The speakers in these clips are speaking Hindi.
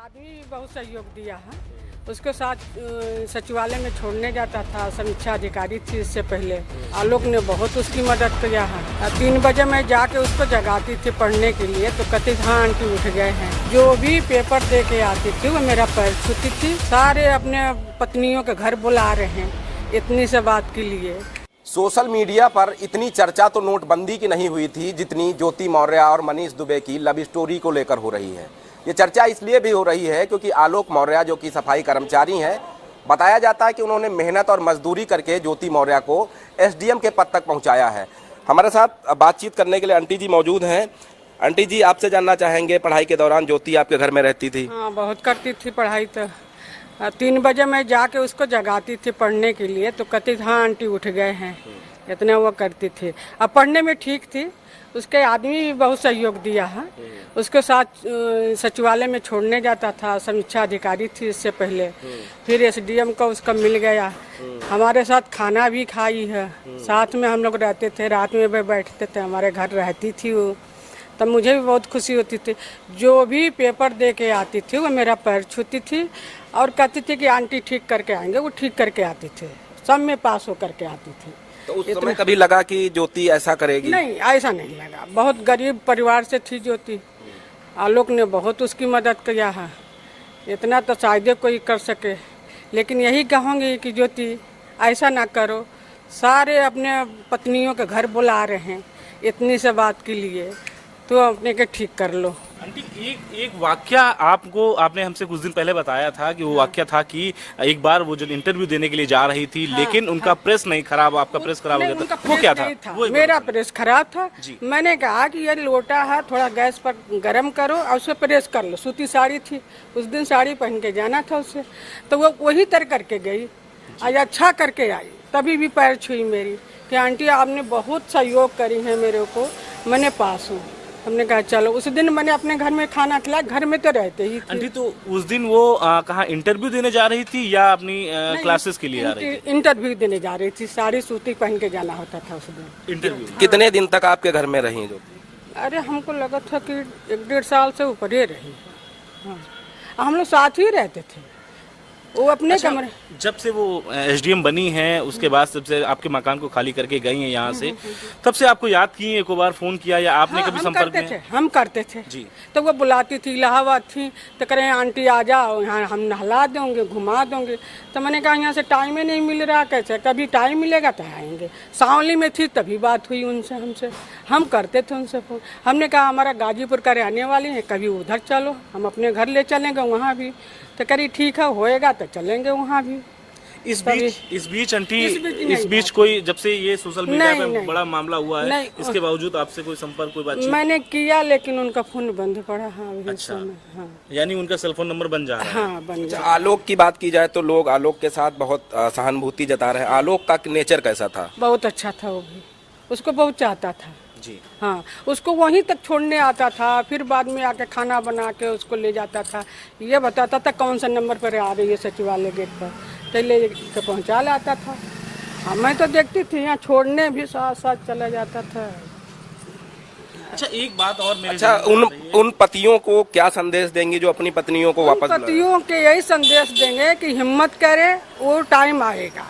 आदमी भी बहुत सहयोग दिया है। उसके साथ सचिवालय में छोड़ने जाता था, समीक्षा अधिकारी थी इससे पहले। आलोक ने बहुत उसकी मदद किया है। 3 बजे मैं जाके उसको जगाती थी पढ़ने के लिए, तो कहती हाँ आंटी उठ गए हैं। जो भी पेपर दे के आती थी वो मेरा पैर छूती थी। सारे अपने पत्नियों के घर बुला रहे हैं इतनी से बात के लिए। सोशल मीडिया पर इतनी चर्चा तो नोटबंदी की नहीं हुई थी जितनी ज्योति मौर्य और मनीष दुबे की लव स्टोरी को लेकर हो रही है। ये चर्चा इसलिए भी हो रही है क्योंकि आलोक मौर्य जो कि सफाई कर्मचारी हैं, बताया जाता है कि उन्होंने मेहनत और मजदूरी करके ज्योति मौर्य को एसडीएम के पद तक पहुंचाया है। हमारे साथ बातचीत करने के लिए आंटी जी मौजूद हैं। आंटी जी, आपसे जानना चाहेंगे, पढ़ाई के दौरान ज्योति आपके घर में रहती थी? हाँ, बहुत करती थी पढ़ाई। तो 3 बजे मैं जाके उसको जगाती थी पढ़ने के लिए, तो कहती हाँ आंटी उठ गए हैं, इतना वो करती थी। अब पढ़ने में ठीक थी। उसके आदमी भी बहुत सहयोग दिया है। उसके साथ सचिवालय में छोड़ने जाता था, समीक्षा अधिकारी थी इससे पहले। फिर एसडीएम को उसका मिल गया। हमारे साथ खाना भी खाई है, साथ में हम लोग रहते थे, रात में भी बैठते थे, हमारे घर रहती थी वो। तब मुझे भी बहुत खुशी होती थी। जो भी पेपर दे के आती थी वो मेरा पैर छूती थी और कहती थी कि आंटी ठीक करके आएंगे। वो ठीक करके आती थी, सब में पास हो करके आती थी। तो उस समय कभी लगा कि ज्योति ऐसा करेगी? नहीं, ऐसा नहीं लगा। बहुत गरीब परिवार से थी ज्योति। आलोक ने बहुत उसकी मदद किया है, इतना तो शायद कोई कर सके। लेकिन यही कहूँगी कि ज्योति ऐसा ना करो। सारे अपने पत्नियों के घर बुला रहे हैं इतनी से बात के लिए, तो अपने के ठीक कर लो। आंटी, एक वाक्या आपने हमसे कुछ दिन पहले बताया था कि वो वाक्या था कि एक बार वो जो इंटरव्यू देने के लिए जा रही थी, लेकिन उनका प्रेस नहीं खराब, आपका प्रेस खराब हो गया था। वो क्या था? वो मेरा प्रेस खराब था। मैंने कहा कि ये लोटा है, थोड़ा गैस पर गरम करो और उसे प्रेस कर लो। सूती साड़ी थी, उस दिन साड़ी पहन के जाना था उससे, तो वो वही तर करके गई। आज अच्छा करके आई, तभी भी पैर छुई मेरी कि आंटी आपने बहुत सहयोग करी है मेरे को, मैंने पास हूँ। हमने कहा चलो। उस दिन मैंने अपने घर में खाना खिलाया, घर में तो रहते ही थे। आंटी, तो उस दिन वो कहाँ इंटरव्यू देने जा रही थी या अपनी क्लासेस के लिए जा रही थी? इंटरव्यू देने जा रही थी। साड़ी सूती पहन के जाना होता था उस दिन इंटरव्यू। कितने दिन तक आपके घर में रही जो? अरे हमको लगा था कि 1-1.5 साल से ऊपर ही रही। हाँ, हम लोग साथ ही रहते थे। वो अपने कमरे। जब से वो एसडीएम बनी है उसके बाद सबसे आपके मकान को खाली करके गई हैं यहाँ से, तब से आपको याद की, एक बार फोन किया या आपने कभी संपर्क में? हम करते थे जी। तो वो बुलाती थी, इलाहाबाद थी, तो करें आंटी आ जाओ यहाँ, हम नहला देंगे, घुमा देंगे। तो मैंने कहा यहाँ से टाइम ही नहीं मिल रहा, कैसे कभी टाइम मिलेगा तो आएंगे। सावली में थी तभी बात हुई उनसे, हमसे हम करते थे उनसे फोन। हमने कहा हमारा गाजीपुर का रहने वाली है, कभी उधर चलो, हम अपने घर ले चलेंगे वहाँ भी। तो करी ठीक है, होएगा तो चलेंगे वहाँ भी। इस बीच आंटी, इस बीच कोई, जब से ये सोशल मीडिया पे बड़ा मामला हुआ है, इसके बावजूद आपसे कोई संपर्क, कोई बातचीत? मैंने किया लेकिन उनका फोन बंद पड़ा। हाँ, अच्छा। हाँ। यानी उनका सेलफोन नंबर बन जा रहा है? हाँ, बन जा। आलोक की बात की जाए तो लोग आलोक के साथ बहुत सहानुभूति जता रहे हैं। आलोक का नेचर कैसा था? बहुत अच्छा था। वो भी उसको बहुत चाहता था जी। हाँ, उसको वहीं तक छोड़ने आता था, फिर बाद में आके खाना बना के उसको ले जाता था। ये बताता था कौन सा नंबर पर आ रही है सचिवालय गेट पर, तो ले के पहुँचा लाता था। हाँ, मैं तो देखती थी यहाँ छोड़ने भी साथ साथ चला जाता था। अच्छा, एक बात और मेरे उन पतियों को क्या संदेश देंगे जो अपनी पत्नियों को वापस? पतियों के यही संदेश देंगे कि हिम्मत करे, वो टाइम आएगा।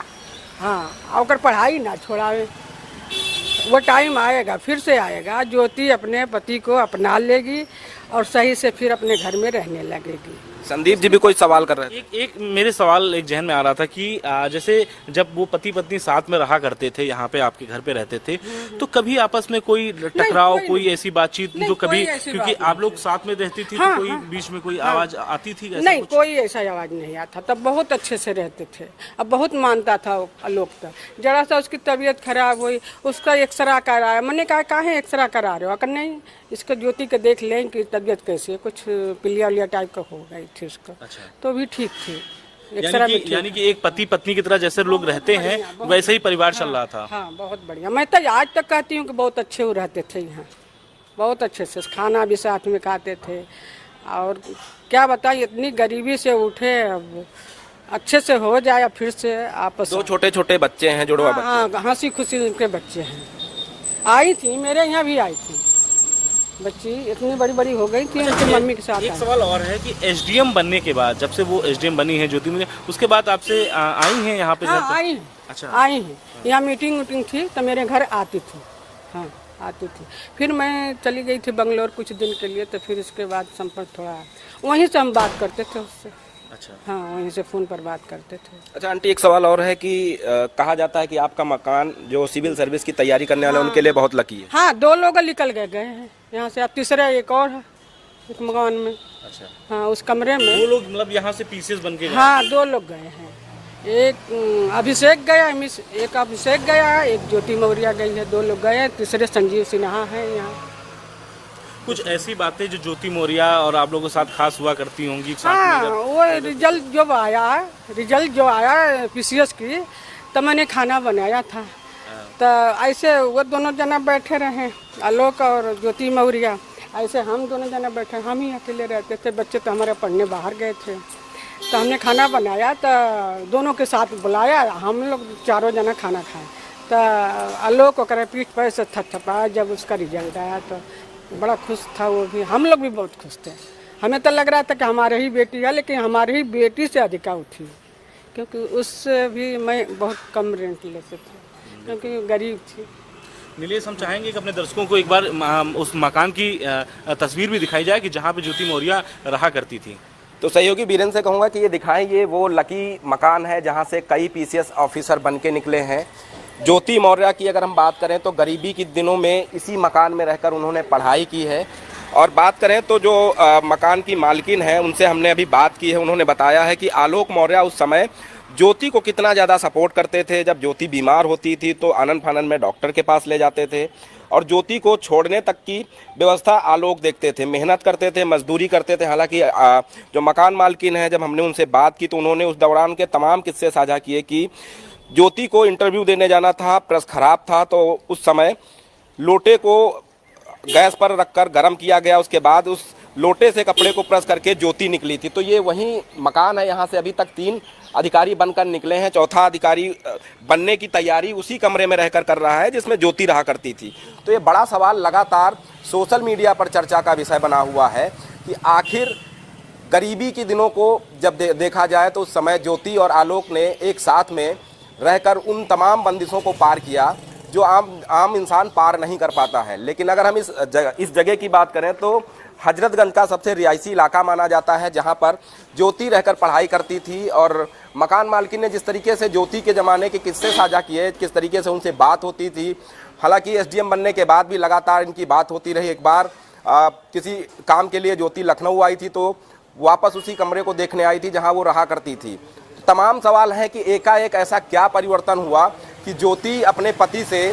हाँ, अगर पढ़ाई ना छोड़ावे, वो टाइम आएगा, फिर से आएगा। ज्योति अपने पति को अपना लेगी और सही से फिर अपने घर में रहने लगेगी। संदीप जी भी कोई सवाल कर रहे थे? एक मेरे सवाल एक जहन में आ रहा था कि जैसे जब वो पति पत्नी साथ में रहा करते थे, यहाँ पे आपके घर पे रहते थे, तो कभी आपस में कोई टकराव, कोई ऐसी बातचीत जो कभी, क्योंकि आप लोग साथ में रहती थी, तो कोई बीच में कोई आवाज आती थी? नहीं, कोई ऐसा आवाज नहीं आता। तब बहुत अच्छे से रहते थे। अब बहुत मानता था आलोक। तक जरा सा उसकी तबीयत खराब हुई, उसका एक्सरा कराया। मैंने कहा काहे एक्सरा करा रहे हो? अगर नहीं, इसको ज्योति के देख लें कि तबीयत कैसी है, कुछ पीलिया उलिया टाइप का हो गई थी उसको। अच्छा। तो भी ठीक थी। यानी कि एक पति पत्नी की तरह जैसे लोग रहते हैं वैसे ही परिवार चल रहा था। हाँ, बहुत बढ़िया। मैं तो आज तक कहती हूँ कि बहुत अच्छे वो रहते थे यहाँ, बहुत अच्छे से खाना भी साथ में खाते थे। और क्या बताएं, इतनी गरीबी से उठे, अब अच्छे से हो जाए फिर से आपस। 2 छोटे छोटे बच्चे हैं, जुड़वा बच्चे। हाँ, हंसी खुशी उनके बच्चे हैं। आई थी, मेरे यहाँ भी आई थी। बच्ची इतनी बड़ी बड़ी हो गई थी, उनकी मम्मी के साथ एक आई। सवाल और है कि एसडीएम बनने के बाद, जब से वो एसडीएम बनी है ज्योति मौर्य, उसके बाद आपसे आई हैं यहाँ पे घर हाँ पे? आई हैं। अच्छा। आई हैं, यहाँ मीटिंग वीटिंग थी तो मेरे घर आती थी। हाँ आती थी। फिर मैं चली गई थी बंगलोर कुछ दिन के लिए, तो फिर उसके बाद संपर्क थोड़ा वहीं से हम बात करते थे उससे। अच्छा। हाँ वहीं से फ़ोन पर बात करते थे। अच्छा आंटी, एक सवाल और है कि कहा जाता है कि आपका मकान जो सिविल सर्विस की तैयारी करने वाले उनके लिए बहुत लकी है। हाँ 2 लोग निकल गए हैं यहाँ से, अब तीसरा एक और है एक मकान में। अच्छा, हाँ उस कमरे में। वो लोग मतलब यहाँ से पीसीएस बन के गए? हाँ 2 लोग गए हैं, एक अभिषेक गया, एक अभिषेक गया, एक ज्योति मौर्य गई है। 2 लोग गए हैं, तीसरे संजीव सिन्हा है यहाँ। कुछ ऐसी बातें जो ज्योति मौर्य और आप लोगों के साथ खास हुआ करती होंगी साथ में हाँ जब? वो रिजल्ट जो आया पीसीएस की, तो मैंने खाना बनाया था। तो ऐसे वो दोनों जना बैठे रहे, आलोक और ज्योति मौर्य, ऐसे हम दोनों जना बैठे, हम ही अकेले रहते थे, बच्चे तो हमारे पढ़ने बाहर गए थे। तो हमने खाना बनाया, तो दोनों के साथ बुलाया, हम लोग चारों जना खाना खाए। तो आलोक ओकरे पीठ पर से थपथपाया जब उसका रिजल्ट आया, तो बड़ा खुश था वो भी, हम लोग भी बहुत खुश थे। हमें तो लग रहा था कि हमारे ही बेटी है, लेकिन हमारी ही बेटी से अधिका उठी, क्योंकि उससे भी मैं बहुत कम रेंट लेते थे, क्योंकि गरीब थी। नीलेश, हम चाहेंगे कि अपने दर्शकों को एक बार उस मकान की तस्वीर भी दिखाई जाए कि जहाँ पे ज्योति मौर्य रहा करती थी। तो सहयोगी बीरेन से कहूँगा कि ये दिखाएं, ये वो लकी मकान है जहाँ से कई पीसीएस ऑफिसर बन के निकले हैं। ज्योति मौर्य की अगर हम बात करें तो गरीबी के दिनों में इसी मकान में रहकर उन्होंने पढ़ाई की है। और बात करें तो जो मकान की मालकिन है उनसे हमने अभी बात की है, उन्होंने बताया है कि आलोक मौर्य उस समय ज्योति को कितना ज़्यादा सपोर्ट करते थे। जब ज्योति बीमार होती थी तो आनन फानन में डॉक्टर के पास ले जाते थे, और ज्योति को छोड़ने तक की व्यवस्था आलोक देखते थे, मेहनत करते थे, मजदूरी करते थे। हालांकि जो मकान मालकिन है, जब हमने उनसे बात की तो उन्होंने उस दौरान के तमाम किस्से साझा किए कि ज्योति को इंटरव्यू देने जाना था, प्रेस खराब था, तो उस समय लोटे को गैस पर रखकर गर्म किया गया, उसके बाद उस लोटे से कपड़े को प्रेस करके ज्योति निकली थी। तो ये वही मकान है, यहाँ से अभी तक 3 अधिकारी बनकर निकले हैं, 4था अधिकारी बनने की तैयारी उसी कमरे में रहकर कर रहा है जिसमें ज्योति रहा करती थी। तो ये बड़ा सवाल लगातार सोशल मीडिया पर चर्चा का विषय बना हुआ है कि आखिर गरीबी के दिनों को जब देखा जाए तो उस समय ज्योति और आलोक ने एक साथ में रहकर उन तमाम बंदिशों को पार किया जो आम इंसान पार नहीं कर पाता है। लेकिन अगर हम इस जगह की बात करें तो हजरतगंज का सबसे रिहायशी इलाका माना जाता है, जहां पर ज्योति रहकर पढ़ाई करती थी। और मकान मालकिन ने जिस तरीके से ज्योति के ज़माने के किस्से साझा किए, किस तरीके से उनसे बात होती थी, हालांकि एसडीएम बनने के बाद भी लगातार इनकी बात होती रही। एक बार किसी काम के लिए ज्योति लखनऊ आई थी तो वापस उसी कमरे को देखने आई थी जहाँ वो रहा करती थी। तमाम सवाल हैं कि एकाएक ऐसा क्या परिवर्तन हुआ कि ज्योति अपने पति से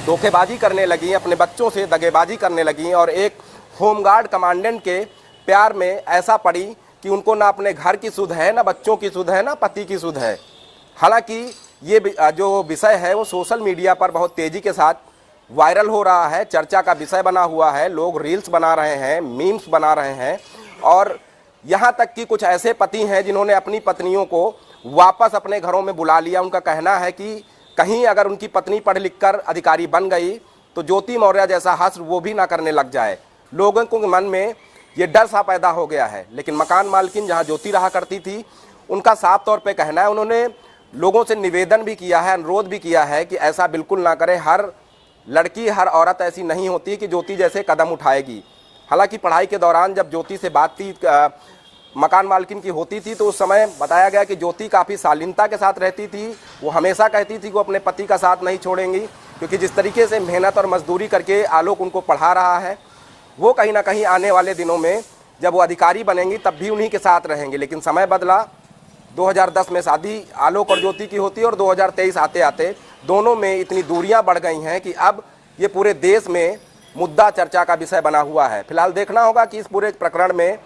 धोखेबाजी करने लगी, अपने बच्चों से दगेबाजी करने लगी और एक होमगार्ड कमांडेंट के प्यार में ऐसा पड़ी कि उनको ना अपने घर की सुध है, ना बच्चों की सुध है, ना पति की सुध है। हालांकि ये जो विषय है वो सोशल मीडिया पर बहुत तेज़ी के साथ वायरल हो रहा है, चर्चा का विषय बना हुआ है, लोग रील्स बना रहे हैं, मीम्स बना रहे हैं। और यहाँ तक कि कुछ ऐसे पति हैं जिन्होंने अपनी पत्नियों को वापस अपने घरों में बुला लिया। उनका कहना है कि कहीं अगर उनकी पत्नी पढ़ लिख कर अधिकारी बन गई तो ज्योति मौर्य जैसा हश्र वो भी ना करने लग जाए। लोगों के मन में ये डर सा पैदा हो गया है। लेकिन मकान मालकिन जहाँ ज्योति रहा करती थी, उनका साफ तौर पे कहना है, उन्होंने लोगों से निवेदन भी किया है, अनुरोध भी किया है कि ऐसा बिल्कुल ना करें। हर लड़की, हर औरत ऐसी नहीं होती कि ज्योति जैसे कदम उठाएगी। हालांकि पढ़ाई के दौरान जब ज्योति से बातचीत मकान मालकिन की होती थी तो उस समय बताया गया कि ज्योति काफ़ी शालीनता के साथ रहती थी। वो हमेशा कहती थी कि वो अपने पति का साथ नहीं छोड़ेंगी, क्योंकि जिस तरीके से मेहनत और मजदूरी करके आलोक उनको पढ़ा रहा है, वो कहीं ना कहीं आने वाले दिनों में जब वो अधिकारी बनेंगी तब भी उन्हीं के साथ रहेंगे। लेकिन समय बदला, 2010 में शादी आलोक और ज्योति की होती है और 2023 आते आते दोनों में इतनी दूरियां बढ़ गई हैं कि अब ये पूरे देश में मुद्दा चर्चा का विषय बना हुआ है। फिलहाल देखना होगा कि इस पूरे प्रकरण में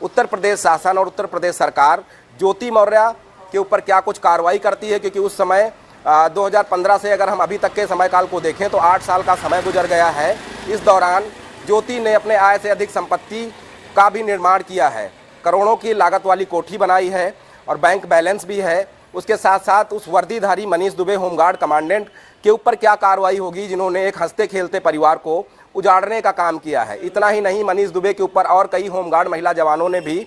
उत्तर प्रदेश शासन और उत्तर प्रदेश सरकार ज्योति मौर्य के ऊपर क्या कुछ कार्रवाई करती है, क्योंकि उस समय 2015 से अगर हम अभी तक के समय काल को देखें तो 8 साल का समय गुजर गया है। इस दौरान ज्योति ने अपने आय से अधिक संपत्ति का भी निर्माण किया है, करोड़ों की लागत वाली कोठी बनाई है और बैंक बैलेंस भी है। उसके साथ साथ उस वर्दीधारी मनीष दुबे होमगार्ड कमांडेंट के ऊपर क्या कार्रवाई होगी जिन्होंने एक हंसते खेलते परिवार को उजाड़ने का काम किया है। इतना ही नहीं, मनीष दुबे के ऊपर और कई होमगार्ड महिला जवानों ने भी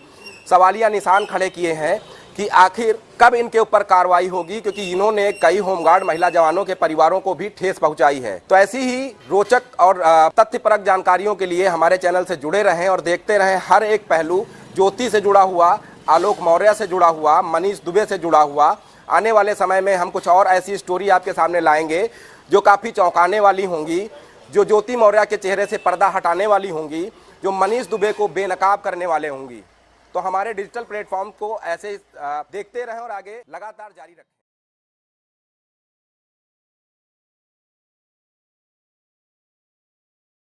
सवालिया निशान खड़े किए हैं कि आखिर कब इनके ऊपर कार्रवाई होगी, क्योंकि इन्होंने कई होमगार्ड महिला जवानों के परिवारों को भी ठेस पहुंचाई है। तो ऐसी ही रोचक और तथ्यपरक जानकारियों के लिए हमारे चैनल से जुड़े रहें और देखते रहें हर एक पहलू, ज्योति से जुड़ा हुआ, आलोक मौर्य से जुड़ा हुआ, मनीष दुबे से जुड़ा हुआ। आने वाले समय में हम कुछ और ऐसी स्टोरी आपके सामने लाएंगे जो काफ़ी चौंकाने वाली होंगी, जो ज्योति मौर्य के चेहरे से पर्दा हटाने वाली होंगी, जो मनीष दुबे को बेनकाब करने वाले होंगी। तो हमारे डिजिटल प्लेटफॉर्म को ऐसे देखते रहें और आगे लगातार जारी रखें।